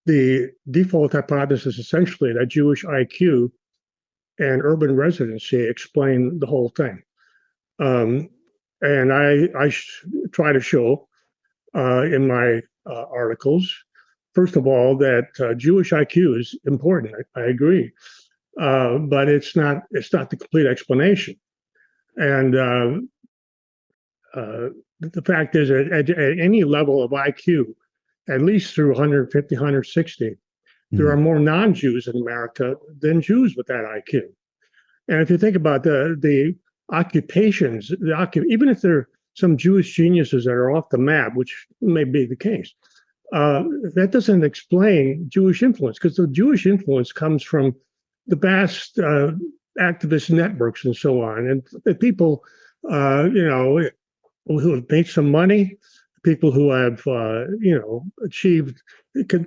the default hypothesis essentially that Jewish IQ and urban residency explain the whole thing. And I try to show in my articles, first of all, that Jewish IQ is important. I agree, but it's not the complete explanation. And the fact is, at any level of IQ, at least through 150, 160, there are more non-Jews in America than Jews with that IQ. And if you think about the occupations, even if there are some Jewish geniuses that are off the map, which may be the case, that doesn't explain Jewish influence, because the Jewish influence comes from the vast activist networks and so on, and the people, who have made some money, people who have, achieved, can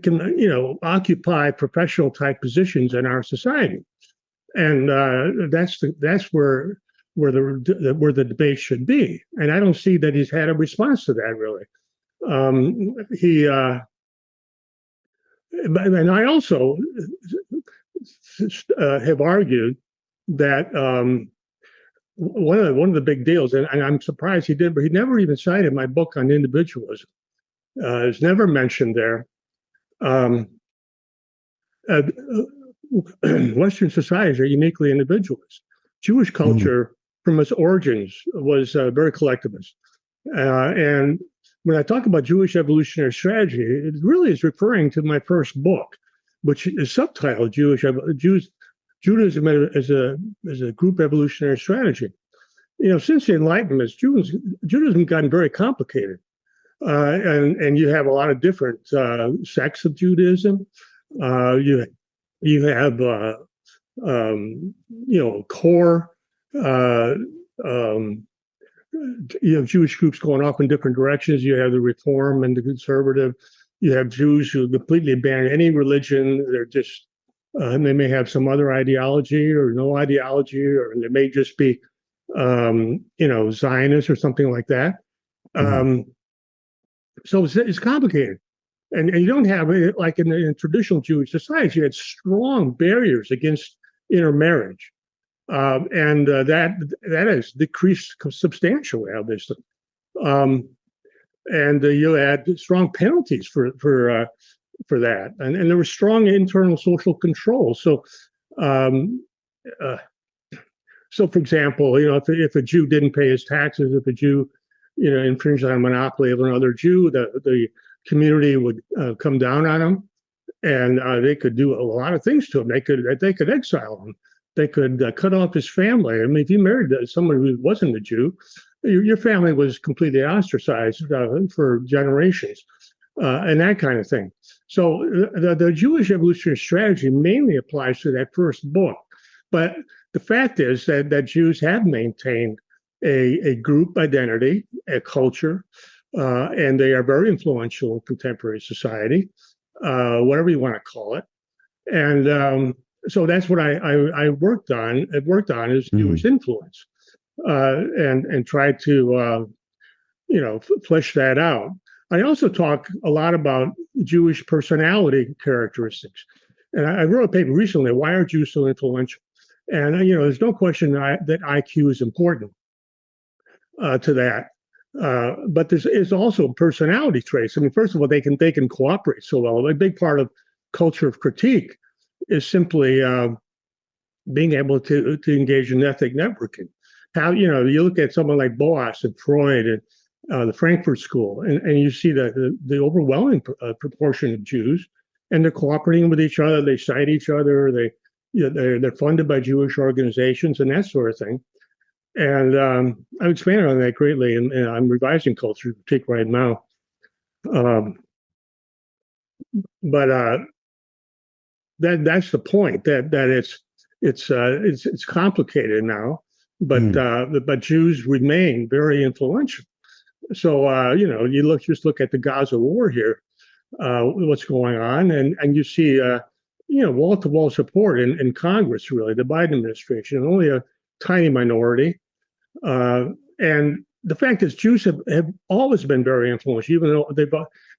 occupy professional type positions in our society, and that's where the debate should be. And I don't see that he's had a response to that, really. And I also have argued that one of the big deals, and I'm surprised he did, but he never even cited my book on individualism. It's never mentioned there. Western societies are uniquely individualist. Jewish culture, from its origins, was very collectivist. And when I talk about Jewish evolutionary strategy, it really is referring to my first book, which is subtitled Judaism as a group evolutionary strategy. Since the Enlightenment, Judaism gotten very complicated, and you have a lot of different sects of Judaism. You have core. You have Jewish groups going off in different directions. You have the Reform and the Conservative. You have Jews who completely abandon any religion. They're just they may have some other ideology or no ideology, or they may just be, Zionist or something like that. So it's complicated, and you don't have, like in traditional Jewish societies, you had strong barriers against intermarriage, and that has decreased substantially, obviously. And you had strong penalties for that, and there was strong internal social control. So, for example, if a Jew didn't pay his taxes, if a Jew, infringed on a monopoly of another Jew, the community would come down on him, and they could do a lot of things to him. They could exile him. They could cut off his family. I mean, if you married someone who wasn't a Jew, your family was completely ostracized for generations, and that kind of thing. So the Jewish evolutionary strategy mainly applies to that first book. But the fact is that Jews have maintained a group identity, a culture, and they are very influential in contemporary society, whatever you want to call it. And so that's what I worked on. I've worked on is Jewish influence, and tried to flesh that out. I also talk a lot about Jewish personality characteristics, and I wrote a paper recently. Why are Jews so influential? And there's no question that IQ is important to that, but there's also personality traits. I mean, first of all, they can cooperate so well. A big part of culture of critique is simply being able to engage in ethnic networking. How you look at someone like Boas and Freud and the Frankfurt School, and you see the overwhelming proportion of Jews, and they're cooperating with each other. They cite each other. They're funded by Jewish organizations and that sort of thing. And I've expanded on that greatly, and I'm revising culture critique right now. But that's the point. That it's complicated now, but Jews remain very influential. So you just look at the Gaza war here, what's going on, and you see wall-to-wall support in Congress, really, the Biden administration, and only a tiny minority. And the fact is, Jews have always been very influential, even though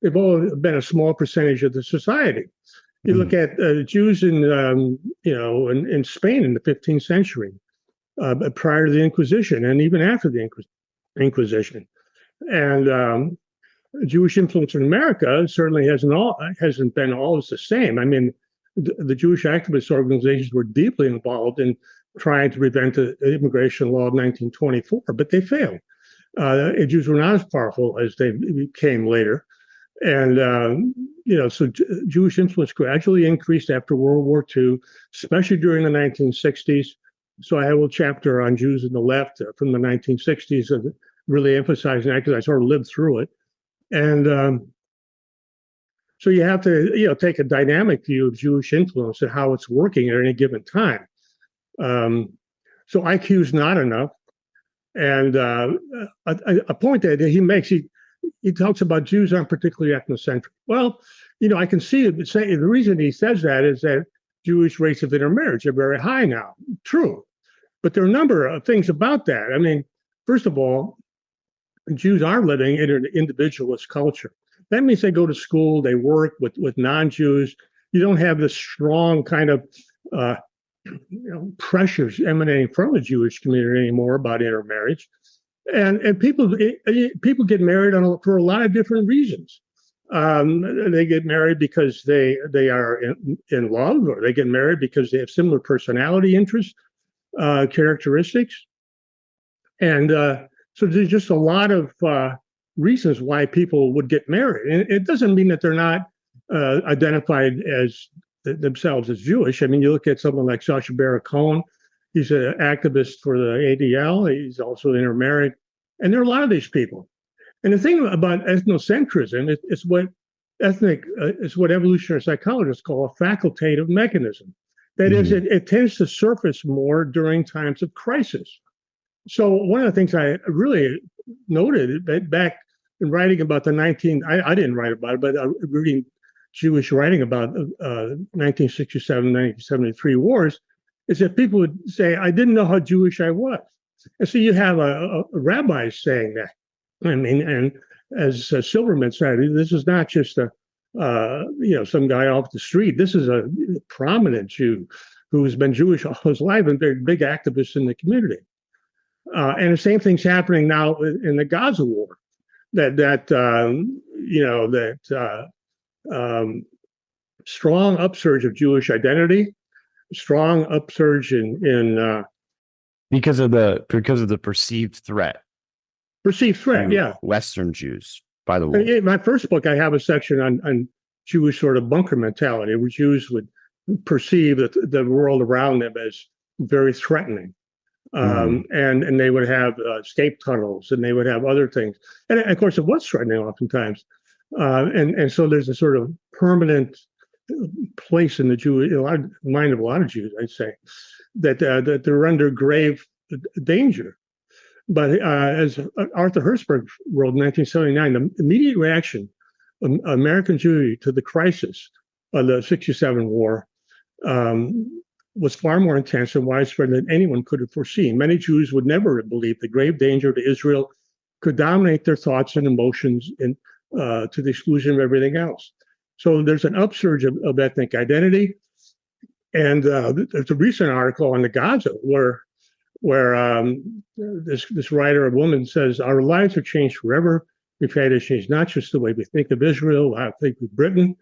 they've all been a small percentage of the society. You look at Jews in, in Spain in the 15th century, prior to the Inquisition, and even after the Inquisition, and Jewish influence in America certainly hasn't been always the same. I mean, the Jewish activist organizations were deeply involved in trying to prevent the immigration law of 1924, but they failed. Jews were not as powerful as they became later. And, so Jewish influence gradually increased after World War II, especially during the 1960s. So I have a little chapter on Jews in the left from the 1960s, really emphasizing that because I sort of lived through it. And so you have to, take a dynamic view of Jewish influence and how it's working at any given time. So IQ is not enough. And a point that he makes, he talks about Jews aren't particularly ethnocentric. Well, I can see it. The reason he says that is that Jewish rates of intermarriage are very high now. True. But there are a number of things about that. I mean, first of all, Jews are living in an individualist culture. That means they go to school, they work with non-Jews. You don't have this strong kind of pressures emanating from the Jewish community anymore about intermarriage. And people get married for a lot of different reasons. They get married because they are in love, or they get married because they have similar personality interests, characteristics. And so there's just a lot of reasons why people would get married. And it doesn't mean that they're not identified as themselves as Jewish. I mean, you look at someone like Sacha Baron Cohen, he's an activist for the ADL, he's also intermarried. And there are a lot of these people. And the thing about ethnocentrism is what evolutionary psychologists call a facultative mechanism. That is, it tends to surface more during times of crisis. So one of the things I really noted back in writing about I didn't write about it, but reading Jewish writing about 1967, 1973 wars, is that people would say, I didn't know how Jewish I was. And so you have a rabbi saying that. I mean, and as Silverman said, this is not just some guy off the street. This is a prominent Jew who has been Jewish all his life and very big activist in the community. And the same thing's happening now in the Gaza war. Strong upsurge of Jewish identity, strong upsurge in because of the perceived threat. Perceived threat, yeah. Western Jews, by the way. In my first book, I have a section on Jewish sort of bunker mentality, where Jews would perceive the world around them as very threatening. And they would have escape tunnels, and they would have other things. And of course, it was threatening oftentimes. And so there's a sort of permanent place in the mind of a lot of Jews, I'd say, that they're under grave danger. But as Arthur Hertzberg wrote in 1979, the immediate reaction of American Jewry to the crisis of the '67 war was far more intense and widespread than anyone could have foreseen. Many Jews would never have believed the grave danger to Israel could dominate their thoughts and emotions to the exclusion of everything else. So there's an upsurge of ethnic identity. And there's a recent article on the Gaza where this writer, a woman, says, our lives have changed forever. We've had to change not just the way we think of Israel, how we think of Britain.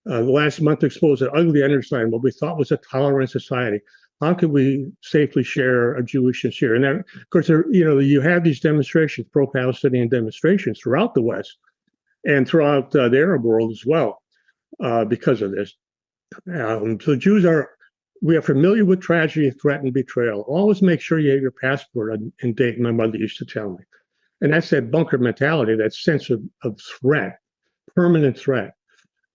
The last month exposed an ugly underside of what we thought was a tolerant society. How could we safely share a Jewish and share? And then, of course, you have these demonstrations, pro-Palestinian demonstrations throughout the West and throughout the Arab world as well because of this. So Jews we are familiar with tragedy, threat, and betrayal. Always make sure you have your passport in date, my mother used to tell me. And that's that bunker mentality, that sense of threat, permanent threat.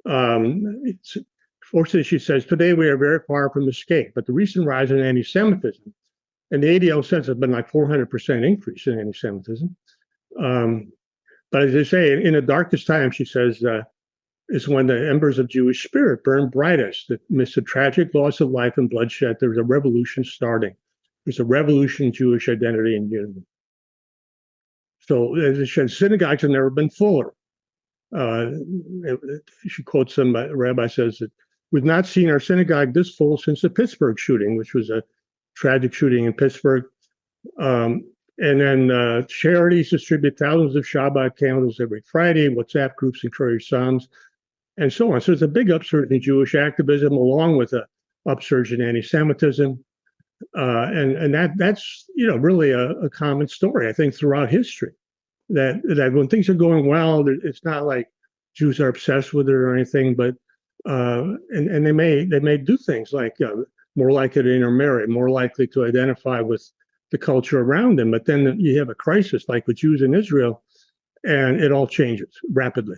Fortunately, she says, today we are very far from escape, but the recent rise in anti-Semitism, and the ADL says it's been like 400% increase in anti-Semitism. But as I say, in the darkest time, she says, is when the embers of Jewish spirit burn brightest. Amidst the tragic loss of life and bloodshed, there's a revolution starting. There's a revolution in Jewish identity and unity. So, as I said, synagogues have never been fuller. she quotes some rabbi says that we've not seen our synagogue this full since the Pittsburgh shooting, which was a tragic shooting in Pittsburgh. And then charities distribute thousands of Shabbat candles every Friday. WhatsApp groups encourage Psalms, and so on. So there's a big upsurge in Jewish activism, along with an upsurge in anti-Semitism, and that's really a common story, I think, throughout history. That when things are going well, it's not like Jews are obsessed with it or anything, but and they may do things like more likely to intermarry, more likely to identify with the culture around them. But then you have a crisis like with Jews in Israel, and it all changes rapidly.